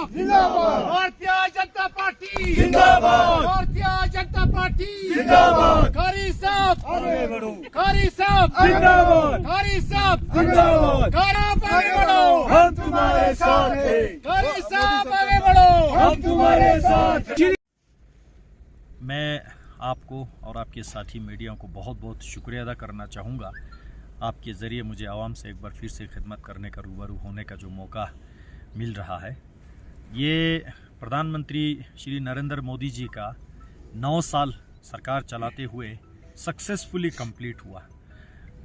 जिंदाबाद, भारतीय जनता पार्टी जिंदाबाद, भारतीय जनता पार्टी जिंदाबाद, कारी साहब आगे बढ़ो, कारी साहब जिंदाबाद, कारी साहब जिंदाबाद, आप आगे बढ़ो, हम तुम्हारे साथ हैं, कारी साहब आगे बढ़ो, हम तुम्हारे साथ हैं। मैं आपको और आपके साथी मीडिया को बहुत बहुत शुक्रिया अदा करना चाहूँगा। आपके ज़रिए मुझे आवाम से एक बार फिर से खिदमत करने का, रूबरू होने का जो मौका मिल रहा है। ये प्रधानमंत्री श्री नरेंद्र मोदी जी का 9 साल सरकार चलाते हुए सक्सेसफुली कंप्लीट हुआ,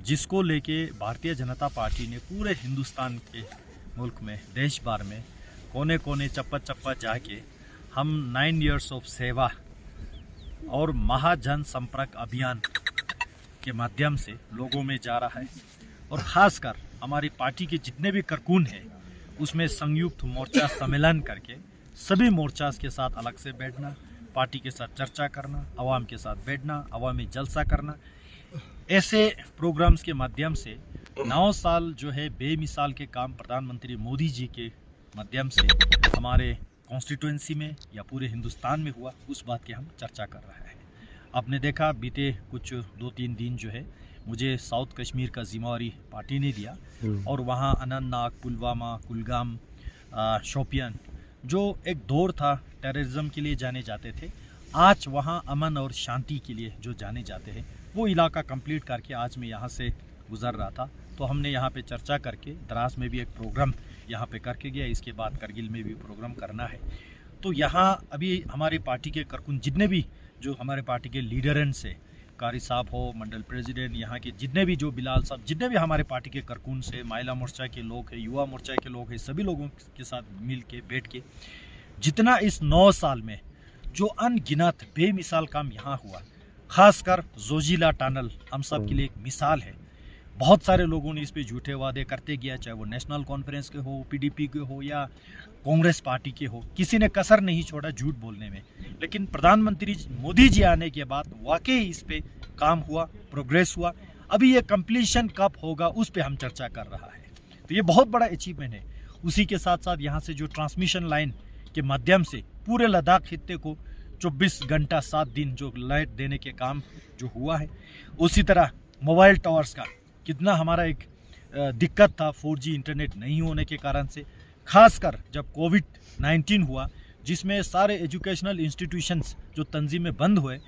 जिसको लेके भारतीय जनता पार्टी ने पूरे हिंदुस्तान के मुल्क में, देश भर में, कोने कोने चप्पा चप्पा जाके हम 9 इयर्स ऑफ सेवा और महाजन संपर्क अभियान के माध्यम से लोगों में जा रहा है। और ख़ासकर हमारी पार्टी के जितने भी कारकुन हैं उसमें संयुक्त मोर्चा सम्मेलन करके सभी मोर्चा के साथ अलग से बैठना, पार्टी के साथ चर्चा करना, आवाम के साथ बैठना, अवामी जलसा करना, ऐसे प्रोग्राम्स के माध्यम से 9 साल जो है बेमिसाल के काम प्रधानमंत्री मोदी जी के माध्यम से हमारे कॉन्स्टिट्यूएंसी में या पूरे हिंदुस्तान में हुआ, उस बात की हम चर्चा कर रहे हैं। आपने देखा बीते कुछ 2-3 दिन जो है मुझे साउथ कश्मीर का जिम्मेवारी पार्टी ने दिया और वहाँ अनंतनाग, पुलवामा, कुलगाम, शोपियान जो एक दौर था टेररिज्म के लिए जाने जाते थे, आज वहाँ अमन और शांति के लिए जो जाने जाते हैं, वो इलाका कंप्लीट करके आज मैं यहाँ से गुजर रहा था। तो हमने यहाँ पे चर्चा करके द्रास में भी एक प्रोग्राम यहाँ पे करके गया, इसके बाद करगिल में भी प्रोग्राम करना है। तो यहाँ अभी हमारी पार्टी के कारकुन जितने भी जो हमारे पार्टी के लीडरन से, कारी साहब हो, मंडल प्रेसिडेंट, यहाँ के जितने भी जो बिलाल साहब, जितने भी हमारे पार्टी के कारकुन से, महिला मोर्चा के लोग हैं, युवा मोर्चा के लोग हैं, सभी लोगों के साथ मिल के बैठ के जितना इस 9 साल में जो अनगिनत बेमिसाल काम यहाँ हुआ, खासकर जोजिला टनल हम सब के लिए एक मिसाल है। बहुत सारे लोगों ने इस पे झूठे वादे करते गया, चाहे वो नेशनल कॉन्फ्रेंस के हो, पीडीपी के हो या कांग्रेस पार्टी के हो, किसी ने कसर नहीं छोड़ा झूठ बोलने में। लेकिन प्रधानमंत्री मोदी जी आने के बाद वाकई इस पे काम हुआ, प्रोग्रेस हुआ। अभी ये कंप्लीशन कब होगा उस पे हम चर्चा कर रहा है, तो ये बहुत बड़ा अचीवमेंट है। उसी के साथ साथ यहाँ से जो ट्रांसमिशन लाइन के माध्यम से पूरे लद्दाख खित्ते को 24 घंटा 7 दिन जो लाइट देने के काम जो हुआ है, उसी तरह मोबाइल टावर्स का कितना हमारा एक दिक्कत था 4G इंटरनेट नहीं होने के कारण से, खासकर जब कोविड-19 हुआ जिसमें सारे एजुकेशनल इंस्टीट्यूशंस जो तंजीमें बंद हुए,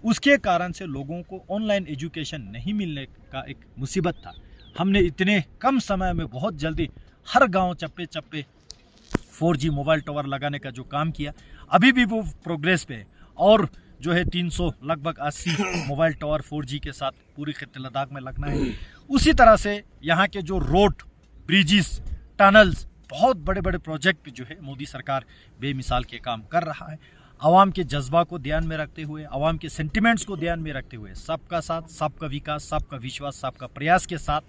उसके कारण से लोगों को ऑनलाइन एजुकेशन नहीं मिलने का एक मुसीबत था। हमने इतने कम समय में बहुत जल्दी हर गांव चप्पे चप्पे 4G मोबाइल टावर लगाने का जो काम किया, अभी भी वो प्रोग्रेस पे है और जो है 300 लगभग 80 मोबाइल टावर 4G के साथ पूरी खित्ते लद्दाख में लगना है। उसी तरह से यहाँ के जो रोड, ब्रिजेस, टनल्स, बहुत बड़े बड़े प्रोजेक्ट जो है मोदी सरकार बेमिसाल के काम कर रहा है। आवाम के जज्बा को ध्यान में रखते हुए, आवाम के सेंटिमेंट्स को ध्यान में रखते हुए, सबका साथ, सबका विकास, सबका विश्वास, सबका प्रयास के साथ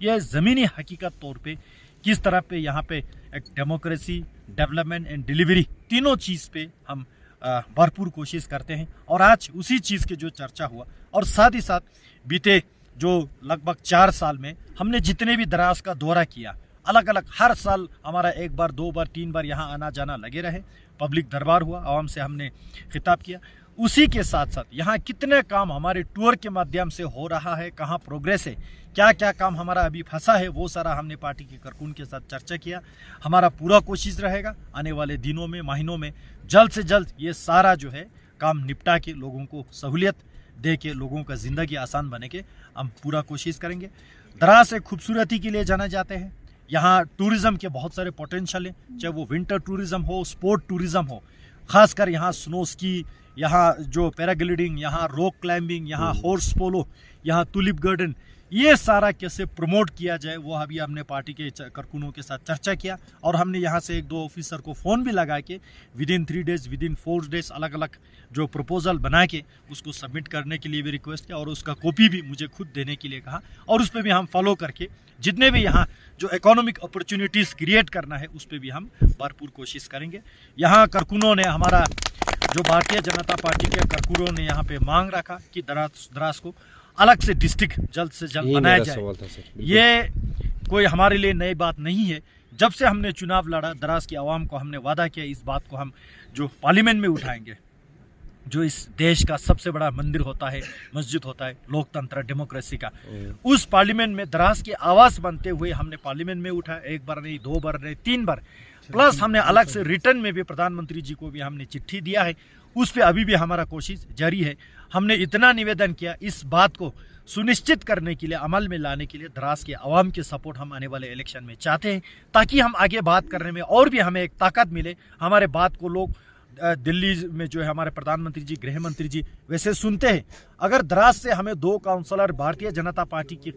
यह ज़मीनी हकीकत तौर पे किस तरह पे यहाँ पे एक डेमोक्रेसी, डेवलपमेंट एंड डिलीवरी तीनों चीज़ पे हम भरपूर कोशिश करते हैं। और आज उसी चीज़ के जो चर्चा हुआ और साथ ही साथ बीते जो लगभग 4 साल में हमने जितने भी द्रास का दौरा किया, अलग अलग हर साल हमारा 1 बार 2 बार 3 बार यहाँ आना जाना लगे रहे, पब्लिक दरबार हुआ, आवाम से हमने खिताब किया। उसी के साथ साथ यहाँ कितने काम हमारे टूर के माध्यम से हो रहा है, कहाँ प्रोग्रेस है, क्या क्या काम हमारा अभी फंसा है, वो सारा हमने पार्टी के कारकुन के साथ चर्चा किया। हमारा पूरा कोशिश रहेगा आने वाले दिनों में, महीनों में जल्द से जल्द ये सारा जो है काम निपटा के लोगों को सहूलियत दे के, लोगों का ज़िंदगी आसान बने के हम पूरा कोशिश करेंगे। द्रास एक खूबसूरती के लिए जाना जाते हैं। यहाँ टूरिज़्म के बहुत सारे पोटेंशियल हैं, चाहे वो विंटर टूरिज़्म हो, स्पोर्ट टूरिज़्म हो, खासकर यहाँ स्नो स्की, यहाँ जो पैराग्लाइडिंग, यहाँ रॉक क्लाइंबिंग, यहाँ हॉर्स पोलो, यहाँ टुलिप गार्डन, ये सारा कैसे प्रमोट किया जाए वो अभी हमने पार्टी के कारकुनों के साथ चर्चा किया। और हमने यहाँ से 1-2 ऑफिसर को फ़ोन भी लगा के विदिन 3 डेज़, विदिन 4 डेज़ अलग अलग जो प्रपोजल बना के उसको सबमिट करने के लिए भी रिक्वेस्ट किया और उसका कॉपी भी मुझे खुद देने के लिए कहा। और उस पर भी हम फॉलो करके जितने भी यहाँ जो इकोनॉमिक अपॉर्चुनिटीज़ क्रिएट करना है उस पर भी हम भरपूर कोशिश करेंगे। यहाँ कारकुनों ने, हमारा जो भारतीय जनता पार्टी के कारकुनों ने यहाँ पे मांग रखा कि द्रास को अलग से डिस्ट्रिक्ट जल्द से जल्द बनाया जाए। ये कोई हमारे लिए नई बात नहीं है, जब से हमने चुनाव लड़ा, द्रास की आवाम को हमने वादा किया इस बात को हम जो पार्लियामेंट में उठाएंगे, जो इस देश का सबसे बड़ा मंदिर होता है, मस्जिद होता है, लोकतंत्र डेमोक्रेसी का, उस पार्लियामेंट में द्रास की आवाज़ बनते हुए हमने पार्लियामेंट में उठाया। एक बार नहीं, 2 बार नहीं, 3 बार, प्लस हमने अलग से रिटर्न में भी प्रधानमंत्री जी को भी हमने चिट्ठी दिया है। उस पर अभी भी हमारा कोशिश जारी है। हमने इतना निवेदन किया, इस बात को सुनिश्चित करने के लिए, अमल में लाने के लिए द्रास के आवाम के सपोर्ट हम आने वाले इलेक्शन में चाहते हैं, ताकि हम आगे बात करने में और भी हमें एक ताकत मिले। हमारे बात को लोग दिल्ली में जो है हमारे प्रधानमंत्री जी, गृह मंत्री जी वैसे सुनते हैं। अगर द्रास से हमें 2 काउंसलर भारतीय जनता पार्टी के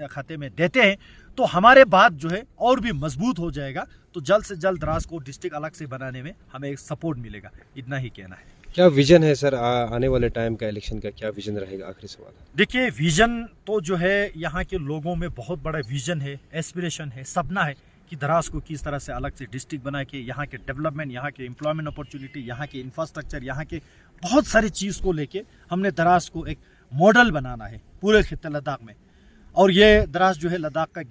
खाते में देते हैं तो हमारे बात जो है और भी मजबूत हो जाएगा। तो जल्द से जल्द द्रास को डिस्ट्रिक्ट अलग से बनाने में हमें एक सपोर्ट मिलेगा। इतना ही कहना है। क्या विजन है सर आने वाले टाइम का, इलेक्शन का क्या विजन रहेगा? आखिरी सवाल। देखिए, विजन तो जो है यहाँ के लोगों में बहुत बड़ा विजन है, एस्पिरेशन है, सपना है कि द्रास को किस तरह से अलग से डिस्ट्रिक्ट बना के यहाँ के डेवलपमेंट, यहाँ के एम्प्लॉयमेंट अपॉर्चुनिटी, यहाँ के इंफ्रास्ट्रक्चर, यहाँ के बहुत सारी चीज़ को लेके हमने द्रास को एक मॉडल बनाना है पूरे खित्ते लद्दाख में। और ये द्रास जो है लद्दाख का